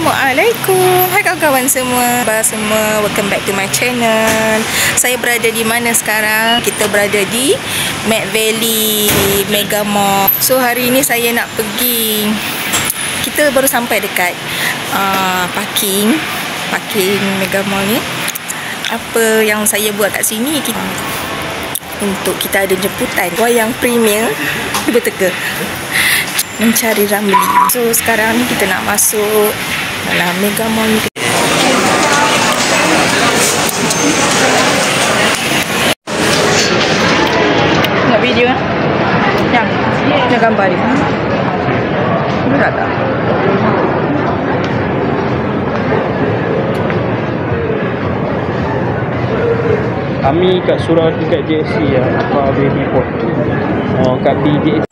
Assalamualaikum. Hai kawan-kawan semua. Welcome back to my channel. Saya berada di mana sekarang? Kita berada di Mac Valley Mega Mall. So hari ini saya nak pergi. Kita baru sampai dekat parking Mega Mall ni. Apa yang saya buat kat sini untuk kita ada jemputan wayang premier tiba-tiba mencari Ramli. So sekarang ni kita nak masuk dalam Mega Mall ni. Nak video yang gambar ni. Ini tak tahu. Kami kat surau dekat JSC lah, Baby Port. Kat BJSC.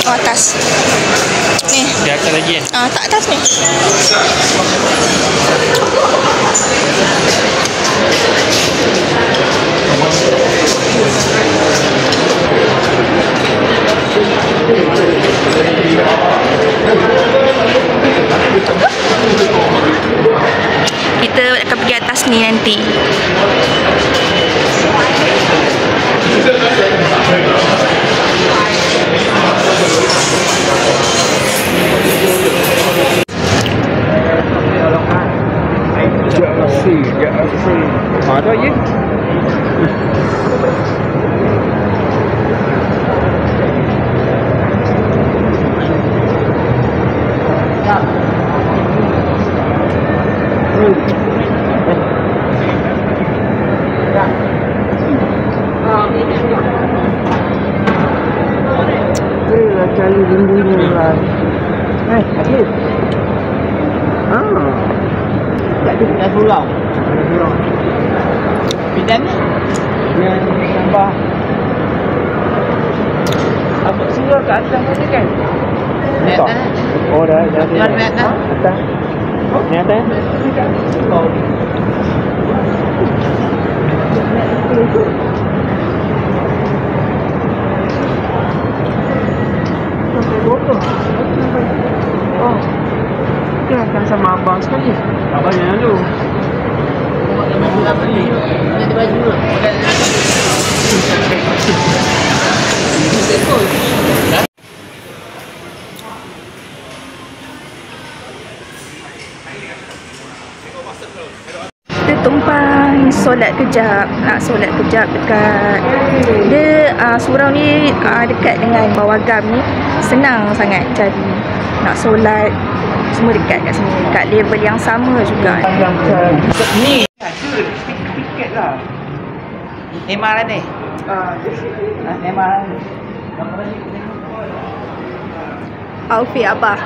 Atas ni. Di atas lagi kan? Tak atas ni. Kita akan pergi atas ni nanti. Ada je. Cari rindunya lah. Adil. Tak ada dah surau. Bidang ni? Yang tambah. Apa surau kat atas tadi kan? Tak. Oh dah. Atas. Ni atas? Oh. Oh, dia akan sama abang sekali. Abang yang lalu. Nanti baju lah. Kita tumpang solat kejap. Nak solat kejap dekat dia surau ni dekat dengan bawah gam ni. Senang sangat cari. Nak solat semua dekat kat sini. Dekat level yang sama juga. Ni tiket lah. Emma lah ni. Emma lah ni. Outfit abah.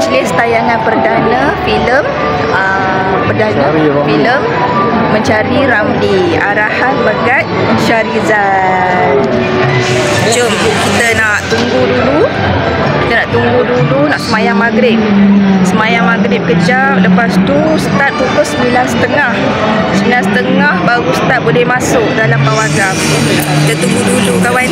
majlis tayangan perdana filem filem Mencari Ramli, arahan Megat Syarizal. Jom kita nak tunggu dulu. Nak semayang maghrib. Semayang maghrib kejap, lepas tu start pukul 9.30. 9.30 baru start boleh masuk dalam pawagam. Kita tunggu dulu kawan.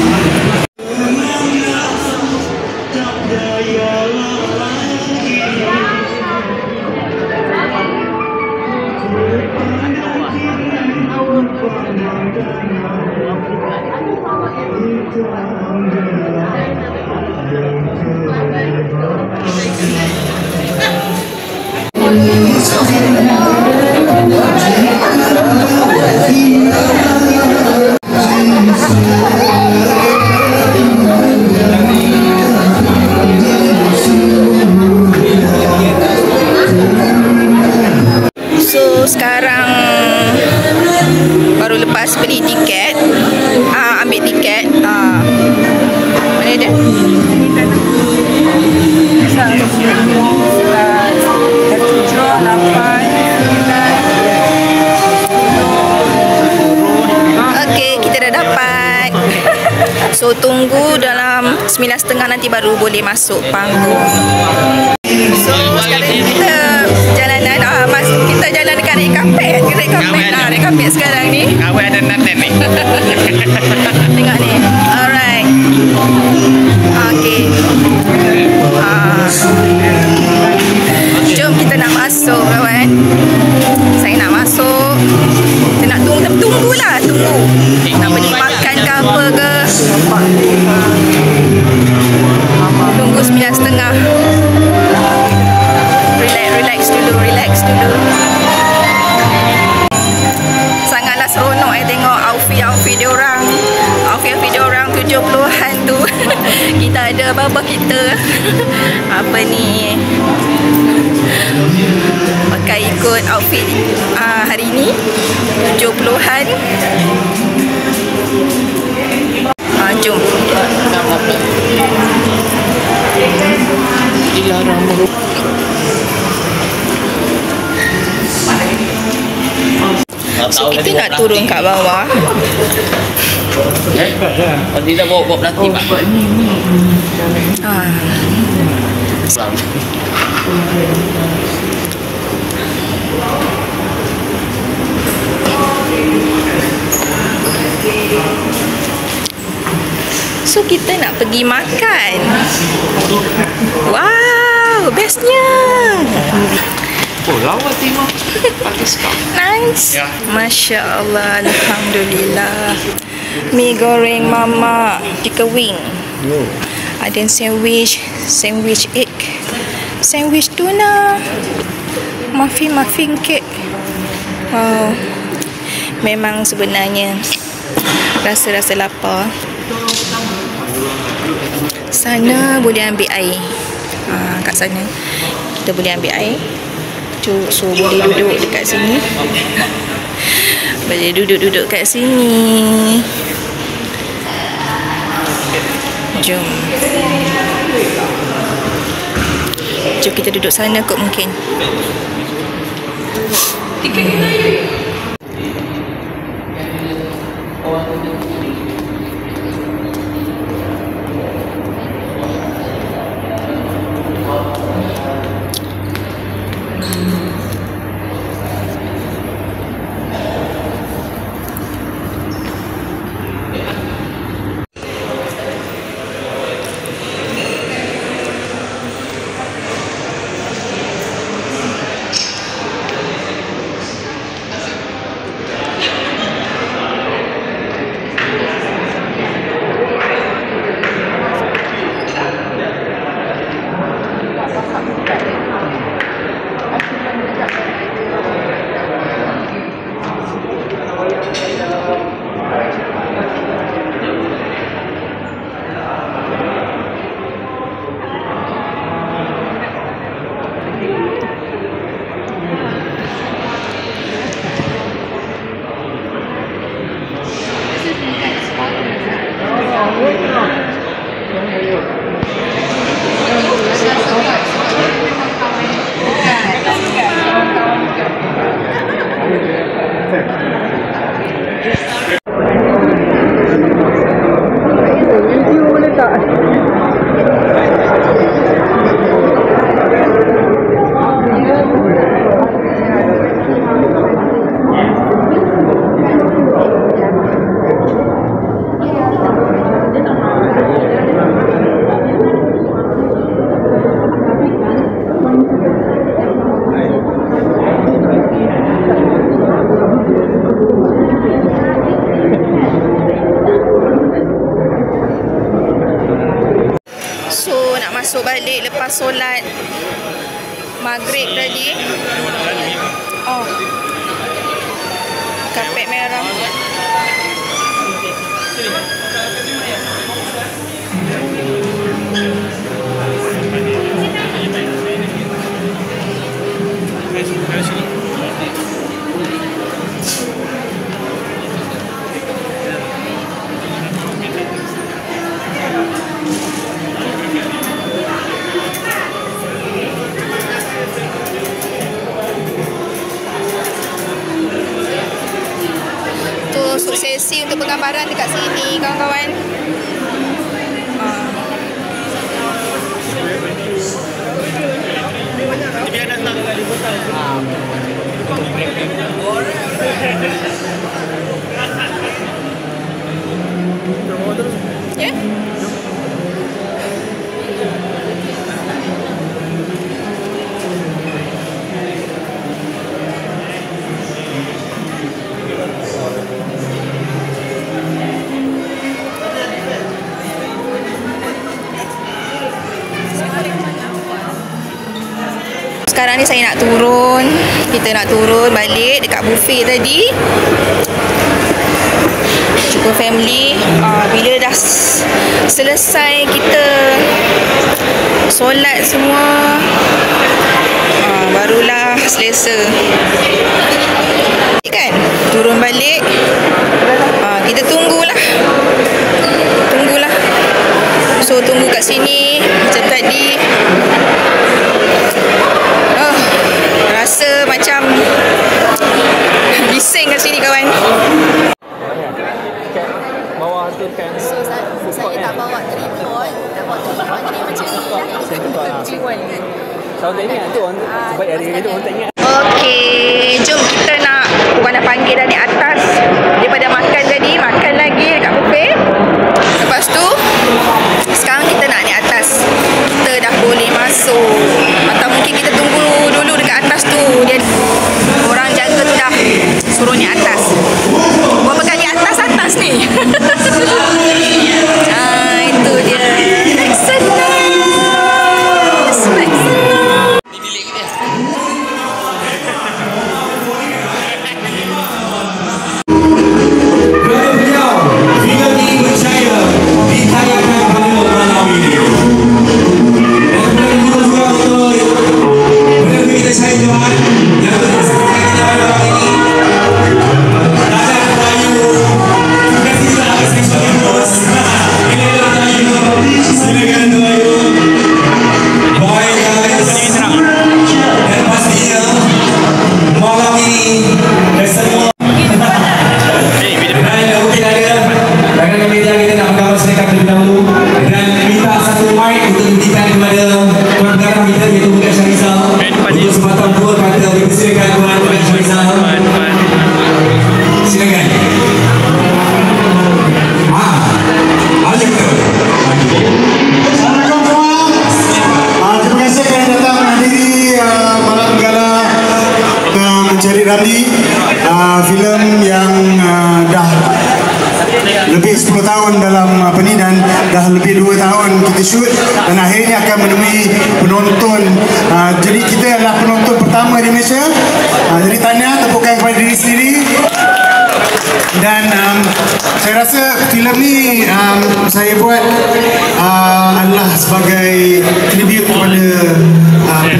So sekarang baru lepas beli tiket, ambil tiket. Mana dia? Okey, kita dah dapat. So tunggu dalam 9.30 nanti baru boleh masuk panggung. So sekarang kita jalanan, kita jalan dekat red carpet. Red carpet sekarang ni. Awak ada Nathan ni. Tengok ni. Alright. Okay. Jom kita nak masuk kawan. Saya nak masuk. Kita nak tunggulah. Tunggu. Nak pergi makan ke apa ke. Tunggu 9.30. Relax dulu. Sangatlah seronok tengok outfit diorang. Outfit diorang 70-an tu. Kita ada baba kita. Apa ni? Pakai ikut outfit hari ni 70-an. Jom. Dilarang merokok. So kita nak turun kat bawah. Kalau tidak bawa nanti Pak. So kita nak pergi makan. Wow, bestnya. Oh, lawa tengok. Pakai skap. Nice. Ya. Masya Allah, alhamdulillah. Mi goreng mama, chicken wing. Ada sandwich egg, sandwich tuna, muffin cake. Wow. Memang sebenarnya rasa lapar. Sana boleh ambil air. Kat sana kita boleh ambil air. So boleh duduk dekat sini. Boleh duduk kat sini. Jom kita duduk sana kot mungkin. balik lepas solat maghrib tadi. Oh, kapet merah. Sesi untuk penggambaran dekat sini, kawan-kawan. Dia datang dekat di kota. Ya. Sekarang ni saya nak turun. Kita nak turun balik dekat buffet tadi. Jumpa family. Bila dah selesai kita solat semua, barulah selesa. Kan? Turun balik. Kita tunggulah. So tunggu kat sini macam tadi. Rasa macam bising kat sini, kawan. Kat bawah tu kan. So saya tak bawa tripod. Tak bawa tripod jadi macam ni lah. Jiwan kan. Kalau tak ingat tu orang sebab hari itu orang tak ingat. Okey, jom kita nak, bukan nak panggil dah ni atas. Daripada makan tadi, makan lagi dekat buffet. Lepas tu sekarang kita nak naik atas. Kita dah boleh masuk. Atau mungkin kita tunggu dulu dekat atas tu. Dia orang jaga tu dah suruh naik atas. Berapa kali atas ni? Itu dia. Excellent. Filem yang dah lebih 10 tahun dalam dan dah lebih 2 tahun kita shoot dan akhirnya akan menemui penonton. Jadi kita adalah penonton pertama di Malaysia. Jadi tahniah, tepukan kepada diri sendiri. Dan saya rasa filem ni saya buat adalah sebagai tribute kepada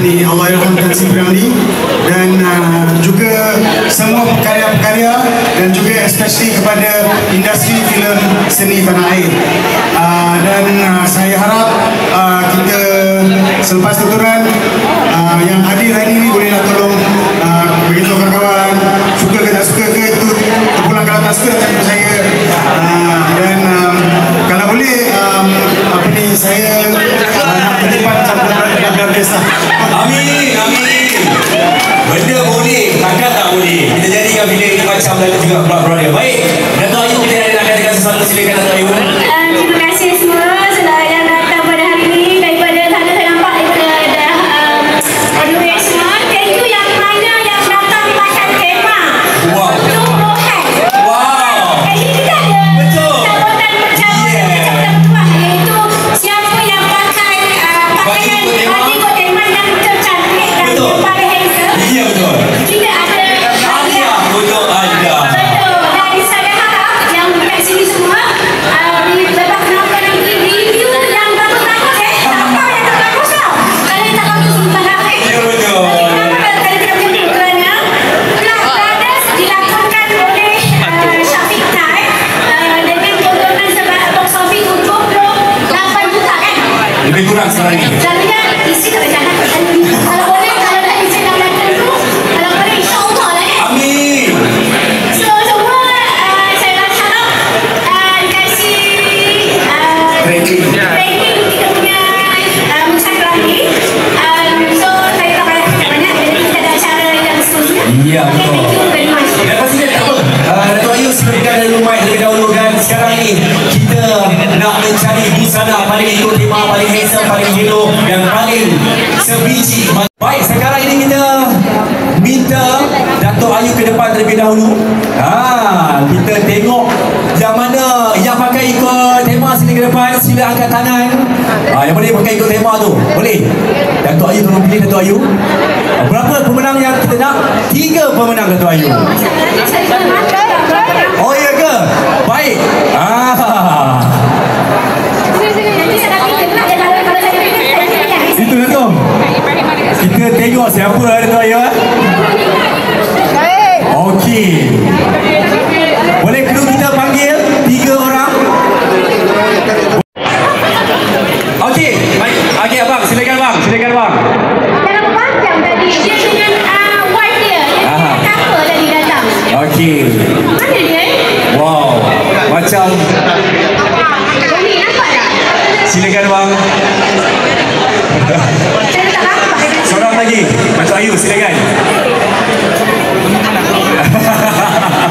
Allahyarham Tan Sri Ramli dan juga semua karya-karya dan juga especially kepada industri filem seni tanah air. Dan saya harap kita selepas tuturan yang hadir hari ini bolehlah tolong beritahu kawan-kawan suka ke tak suka ke, itu terpulang kalau tak suka tak saya. Dan kalau boleh saya nak terlibat dalam desa. Amin. Benda boleh, takkan tak boleh. Kita jadikan video ini macam lalu juga brother. Baik, Dato' Ayu, kita nak katakan sesuatu, silakan Dato' Ayu. Terima kasih semua yang datang pada hari ini. Daripada sana saya nampak daripada duit semua. Thank you yang mana yang datang makan tema. Wow. Tumbuhan. Wow. Ini kita ada sambutan macam iaitu siapa yang pakai pakaian betul. Yang paling handsome. Ya betul. Kita ada Hadiah untuk anda. betul. Dan saya harap yang kat sini semua lepas kenapa nanti review yang bagus-bagus tak yang terbagus tau. Kalau yang tak bagus simpan lah Ya betul. Kenapa kalau kita punya kerana Black Brothers dilakonkan oleh Syafiq Khan dengan golongan sebab box office 28 juta kan. Lebih kurang sekarang ni. Selalunya isi tak berjalan. Kalau boleh, kalau dah isi dalam belakang tu, kalau boleh insyaAllah lah kan. Amin. So semua saya nak harap dikasih rating kita punya Instagram ni. So saya tak payah cakap banyak, jadi kita ada acara yang seterusnya. Ya, Okay, betul. thank you very much. Lepas ni tak apa. Datuk Ayu sebenarnya dari rumah terlebih dahulu dan sekarang ni kita nak mencari busana paling ikut tema, paling handsome, paling hero dan paling sebiji. Baik, sekarang ini kita minta Datuk Ayu ke depan terlebih dahulu. Kita tengok yang mana yang pakai ikut tema, sini ke depan, sila angkat tangan. Yang boleh pakai ikut tema tu. Boleh? Datuk Ayu tolong pilih Datuk Ayu. Berapa pemenang yang kita nak? 3 pemenang Datuk Ayu. Oh ya ke? Baik. Nanti saya nak pilih pula, kalau saya pilih, saya pilih. Itu Datuk. Kita tengok siapa Datuk Ayu. Okey. Boleh perlu kita panggil 3 orang? Okey. Baik. Okey abang, silakan bang. Silakan bang. Dalam panjang tadi, dia dengan wife dia, yang couple tadi datang. Okey. Mana dia? Wow. Macam Boleh nampak tak? silakan bang. Saya tak nampak. Seorang lagi. Datuk Ayu silakan.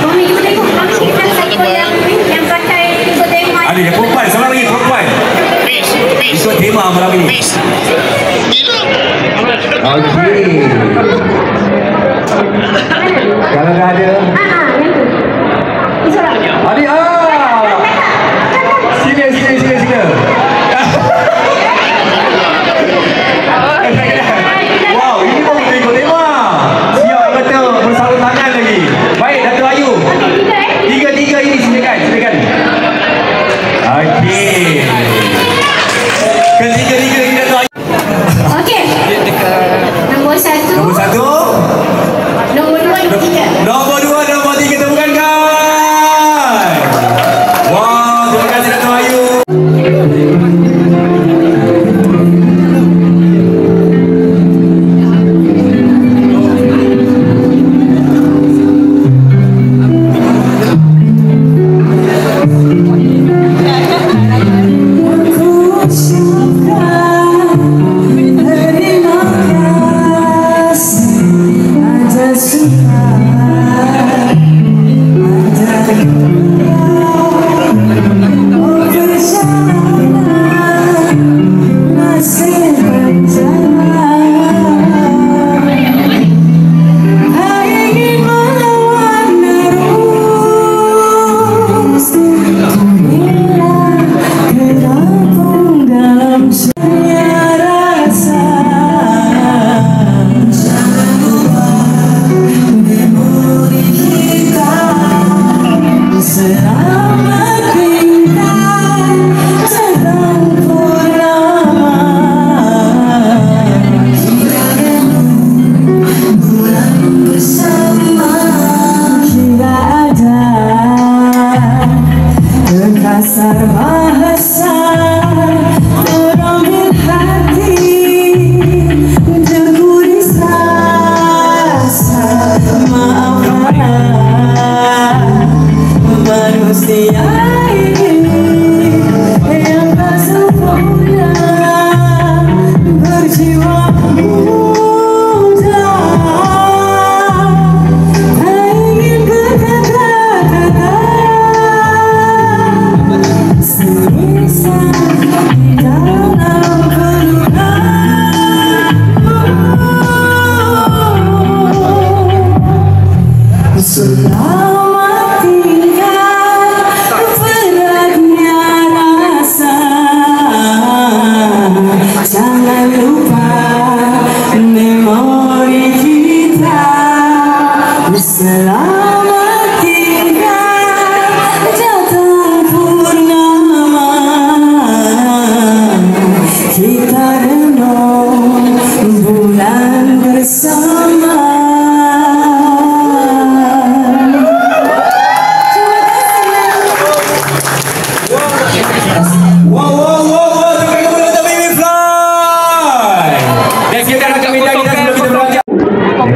Mami kita tengok, mami kita siapa yang pakai ikut tema. Ada yang perempuan, seorang lagi perempuan. Ikut tema malam ini. Okey. Kalau dah ada. Yang tu. Ini seorang. Adik Sila. Wow, ini pun boleh ikut tema. Siap betul, bersama tangan lagi. Baik, Datuk Ayu. Tiga ini silakan. Okey. Ketiga-tiga ini Datuk Ayu. Okey. Nombor 1. Nombor 1. Nombor 2, nombor 3. Nombor 2, nombor 3 temukan guys. Wow, terima kasih Datuk Ayu. Jangan lupa memori bersama.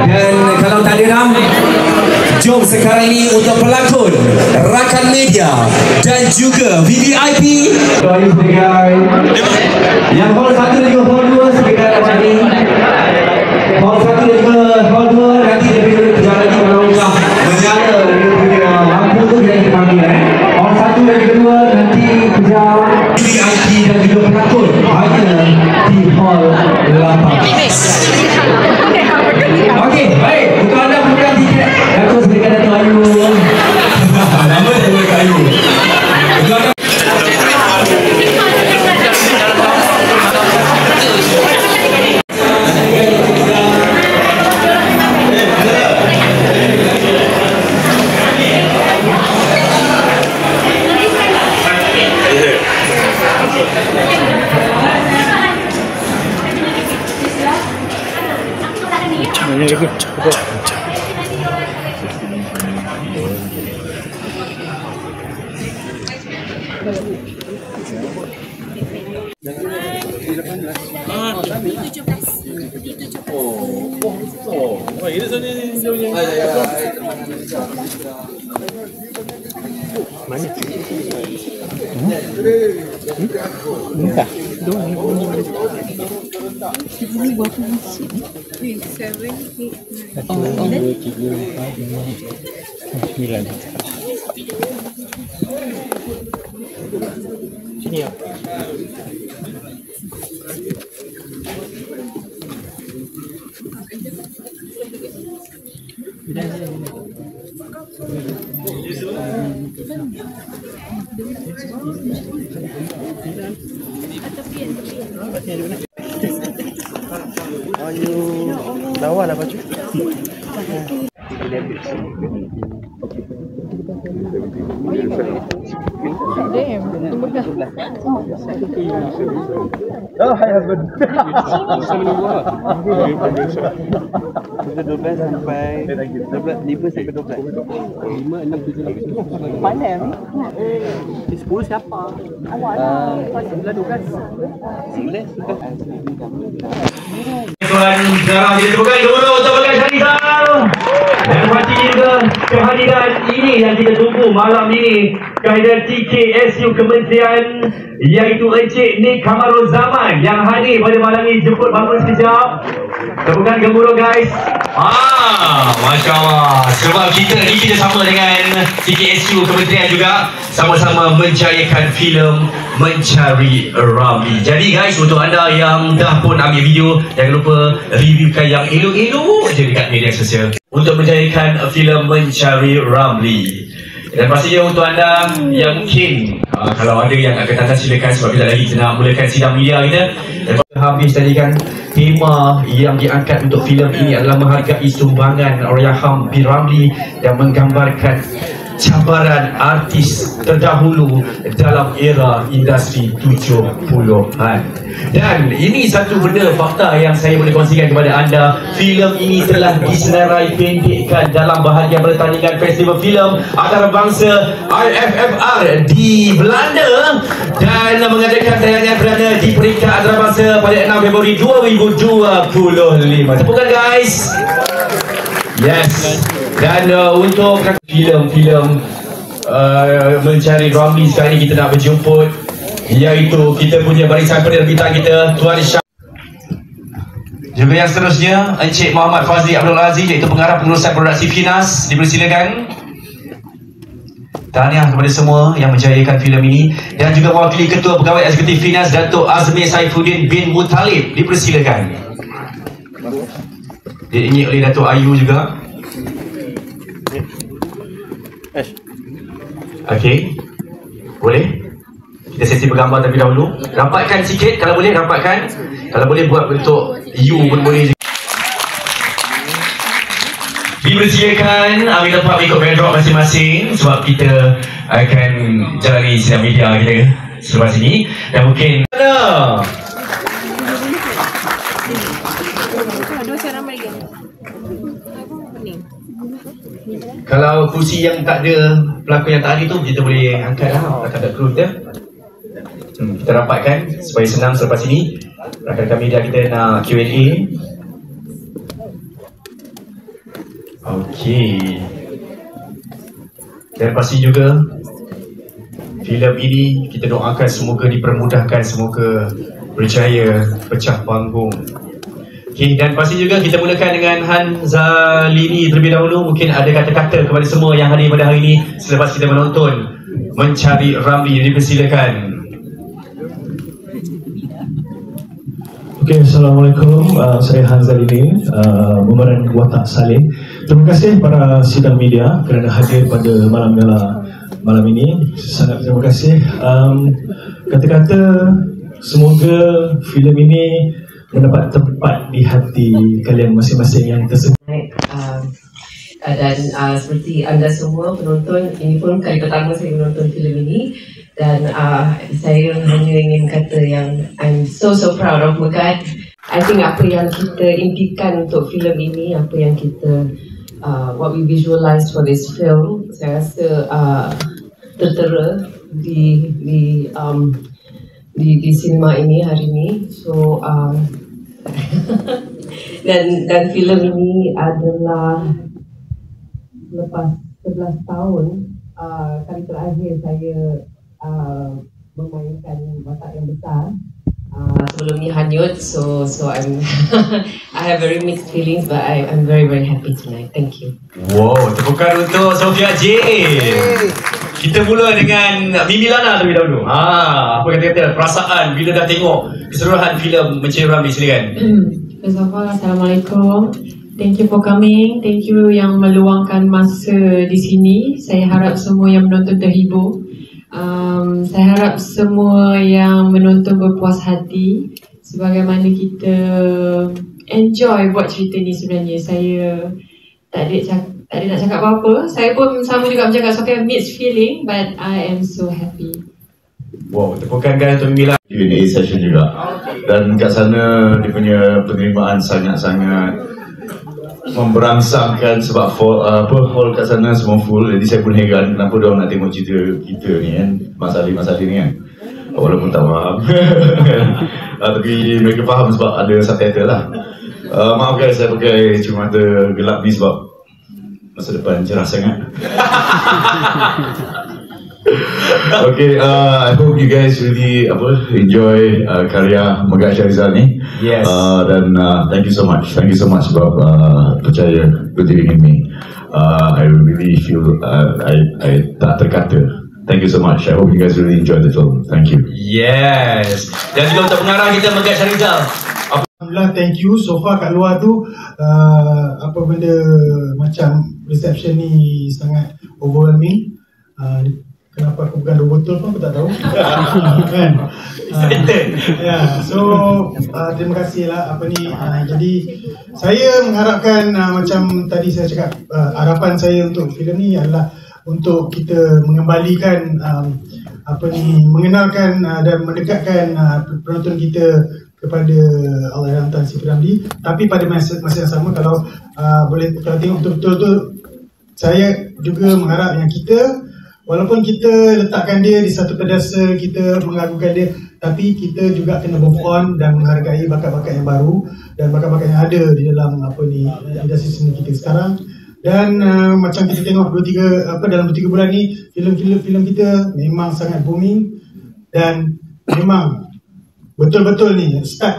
Dan kalau tak ada ram, jom sekarang ini untuk pelakon, rakan media dan juga VVIP. Doain sebagai yang hall 1 dan juga hall 2 sebagai macam ni. Hall 1 dan juga hall 2 nanti dia boleh berjalan lagi kalau Allah menyala dia punya lampu tu dia dipanggil. Hall 1 dan juga 2 nanti pejam VVIP dan juga pelakon hanya di hall 8. Okey, baik. Untuk anda bukan tiket Datuk berikan Datuk Ayu. Nama dia Datuk Ayu. Untuk anda sini ya. Ayo, lawa lah baju. Oh, hai husband. Bisa menunggu lah. Pukul 12 sampai 5 sampai 12. 5, 6, 7, 8. Pandai ni. Di 10 siapa? Awak lah. 11 kan? 11 sudah. Tuan sekarang kita temukan dulu untuk Bagai Syarifah. Dan pastinya juga kehadiran ini yang kita tunggu malam ini, kehadiran TKSU Kementerian iaitu Encik Nik Kamarul Zaman yang hadir pada malam ini. Jemput bangun sekejap. Temukan gemuruh guys. Masya Allah. Sebab kita ni kita sama dengan TKSU Kementerian juga, sama-sama menjayakan filem Mencari Ramli. Jadi guys, untuk anda yang dah pun ambil video, jangan lupa reviewkan yang elok-elok je dekat media sosial untuk menjayakan filem Mencari Ramli. Dan pastinya untuk anda yang mungkin kalau ada yang akan datang, silakan, sebab kita lagi kita nak mulakan sidang media kita. Dan habis tadi kan, tema yang diangkat untuk filem ini adalah menghargai sumbangan Allahyarham P. Ramli yang menggambarkan cabaran artis terdahulu dalam era industri 70-an. Dan ini satu benda fakta yang saya boleh kongsikan kepada anda. Filem ini telah disenarai pendekkan dalam bahagian pertandingan Festival Filem Antarabangsa IFFR di Belanda dan mengadakan tayangan perdana di peringkat antarabangsa pada 6 Februari 2025. Tepukan guys. Yes. Dan untuk filem-filem Mencari Ramli sekarang ini kita nak berjemput, iaitu kita punya barisan penerbitan kita, Tuan Syah. Juga yang seterusnya, Encik Muhammad Fazli Abdul Aziz, iaitu pengarah pengurusan produksi Finas. Dipersilakan. Tahniah kepada semua yang menjayakan filem ini. Dan juga mewakili Ketua Pegawai Eksekutif Finas, Datuk Azmi Saifuddin bin Muttalib. Dipersilakan. Diingat oleh Datuk Ayu juga. Okey, boleh kita sesi bergambar terlebih dahulu. Rapatkan sikit kalau boleh, rapatkan. Kalau boleh buat bentuk U pun boleh. Dipersilakan ambil tempat ikut backdrop masing-masing, sebab kita akan jalani sidang media kita selepas ini. Dan mungkin Kalau kursi yang tak ada pelakon yang tak ada tu, kita boleh angkat lah. Tak ada kru kita. Kita rapatkan supaya senang selepas ini. Rakan media kita nak Q&A. Okey. Dan pasti juga filem ini kita doakan semoga dipermudahkan, semoga berjaya pecah panggung. Okay, dan pasti juga kita mulakan dengan Hanzalini terlebih dahulu. Mungkin ada kata-kata kepada semua yang hadir pada hari ini selepas kita menonton Mencari Ramli. Dipersilakan. Okay, Assalamualaikum. Saya Hanzalini, pemeran watak Saleh. Terima kasih para sidang media kerana hadir pada malam ini. Sangat terima kasih. Kata-kata semoga filem ini mendapat tempat di hati kalian masing-masing yang tersedia. Dan seperti anda semua penonton, ini pun kali pertama saya menonton filem ini. Dan saya hanya ingin kata yang I'm so proud of Megat. I think apa yang kita impikan untuk filem ini, apa yang kita what we visualize for this film, saya rasa tertera di sinema ini hari ini. So dan filem ini adalah lepas 11 tahun kali terakhir saya memainkan watak yang besar. Sebelum ni hanyut, so I'm I have very mixed feelings, but I'm very happy tonight. Thank you. Wow, tepukan untuk Sofia J. Kita mula dengan Mimi Lana terlebih dahulu. Apa kata-kata perasaan bila dah tengok keseluruhan filem Mencari Ramli, silakan. First of all, Assalamualaikum. Thank you for coming. Thank you yang meluangkan masa di sini. Saya harap semua yang menonton terhibur. Saya harap semua yang menonton berpuas hati sebagaimana kita enjoy buat cerita ni sebenarnya. Saya tak ada nak cakap apa-apa. Saya pun sama juga macam Kak Sofia, mixed feeling, but I am so happy. Wow, tepukan kan untuk Mila. Q&A session juga. Dan kat sana dia punya penerimaan sangat-sangat memberangsangkan sebab hall kat sana semua full. Jadi saya pun heran kenapa dia nak tengok cerita kita ni kan, masalah-masalah ni kan, walaupun tak faham. Tapi mereka faham sebab ada subtitle lah. Maaf guys, saya pakai cermata gelap ni sebab masa depan cerah sangat. Okay, I hope you guys really enjoy karya Megat Syahrizal ni. Yes. Dan thank you so much sebab percaya berdiri in me. I really feel I tak terkata. Thank you so much. I hope you guys really enjoy the film. Thank you. Yes. Dan juga untuk pengarah kita Megat Syahrizal. Alhamdulillah, thank you. So far kat luar tu apa benda macam reception ni sangat overwhelming. Kenapa aku bukan robotul pun aku tak tahu. Kan? Ya, so terima kasih lah jadi saya mengharapkan macam tadi saya cakap, harapan saya untuk filem ni adalah untuk kita mengembalikan mengenalkan dan mendekatkan penonton kita kepada Allahyarham Tan Sri P. Ramlee. Tapi pada masa yang sama, kalau boleh kalau tengok betul-betul tu, saya juga mengharap yang kita, walaupun kita letakkan dia di satu pedestal, kita mengagungkan dia, tapi kita juga kena move on dan menghargai bakat-bakat yang baru dan bakat-bakat yang ada di dalam industri seni kita sekarang. Dan macam kita tengok dalam 2-3 bulan ni, filem kita memang sangat booming dan memang betul-betul ni start.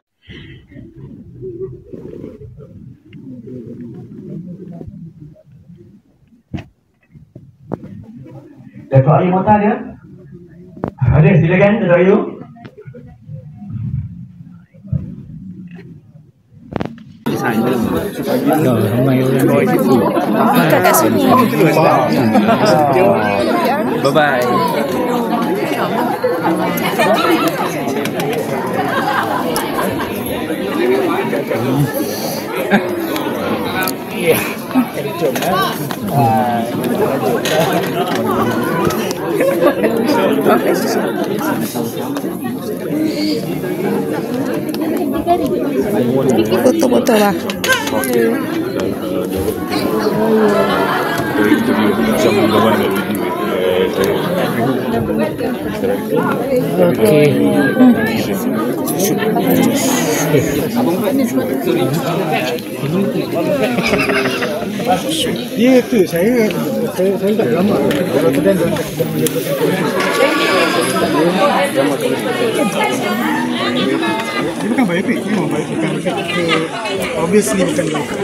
Datuk Ayu Mota ada? Ada, silakan Datuk Ayu. Bye-bye. Foto-foto lah. Dia tu saya tak lama. Dia bukan biopic, ni memang biopic. Obviously bukan biopic.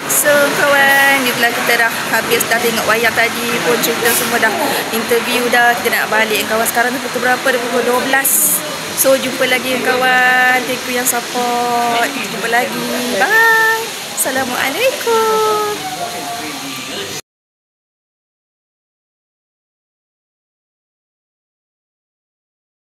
So kawan, bila kita dah habis dah tengok wayang tadi pun, cerita semua dah, interview dah, kita nak balik kawan. Sekarang ni pukul berapa? Dah pukul 12. So jumpa lagi kawan. Thank you yang support. Jumpa lagi. Bye. Assalamualaikum.